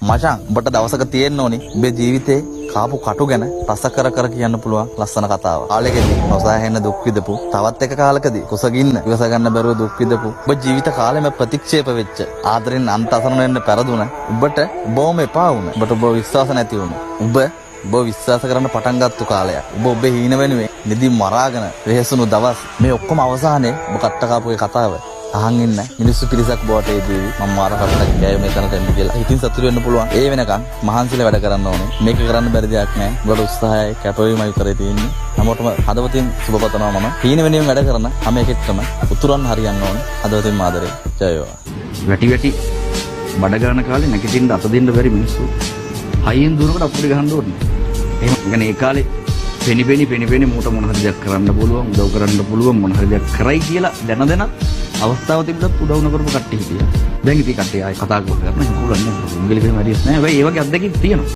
මචං ඔබට දවසක තියෙන්න ඕනි ඔබේ ජීවිතේ කාපු කටු ගැන රස කර කියන්න පුළුවන් ලස්සන කතාවක්. කාලෙකදී නොසෑහෙන දුක් විඳපු තවත් එක කාලකදී කුසගින්න ඉවස ගන්න බැරුව දුක් විඳපු ඔබ ජීවිත කාලෙම ප්‍රතික්ෂේප වෙච්ච ආදරෙන් අන්ත අසරණ වෙන්න පෙරදුන ඔබට බොහොම එපා වුණා. ඔබට ඔබ විශ්වාස නැති වුණා. ඔබ විශ්වාස කරන්න පටන් ගත්ත කාලයක්. ඔබේ හීන වෙනුවෙන් නිදි මරාගෙන වෙහෙසුණු දවස් මේ ඔක්කොම අවසානයේ ඔබ කට්ට කාපු ඒ කතාව අහන් ඉන්න මිනිස්සු පිරිසක් බවට ඒදී මම මාර කට්ටක් ගෑවේ මෙතනට එන්න කියලා. ඉතින් සතුටු වෙන්න පුළුවන්. ඒ වෙනකන් මහන්සිලා වැඩ කරන්න ඕනේ. මේක කරන්න බැරි දෙයක් නෑ. ඔබට උත්සාහයයි කැපවීමයි කරේ තියෙන්නේ. හැමෝටම හදවතින් සුබ පතනවා මම. හීන වෙනුවෙන් වැඩ කරන හැම එකෙක්ටම උතුරන් හරියන්න ඕනේ. හදවතින් ආදරේ. ජය වේවා. වැටි බඩ ගන්න කාලේ නැගිටින්න අත දෙන්න බැරි මිනිස්සු. හයියෙන් දුරකට අපුඩි ගහන්න ඕනේ. එහෙම ඒ කාලේ පෙනි මූට මොන හරි දෙයක් කරන්න පුළුවන්, උදව් කරන්න පුළුවන් මොන හරි දෙයක් කරයි කියලා දැන අවස්ථාව තිබුණත් උදව් නොකරපු කට්ටිය හිටියා. දැන් ඉතින් කට්ටිය ආයි කතා කරලා කරන පුළුවන් නේද? උන්ගලි එහෙම හරියස් නැහැ. හැබැයි ඒ වගේ අත්දැකීම් තියෙනවා.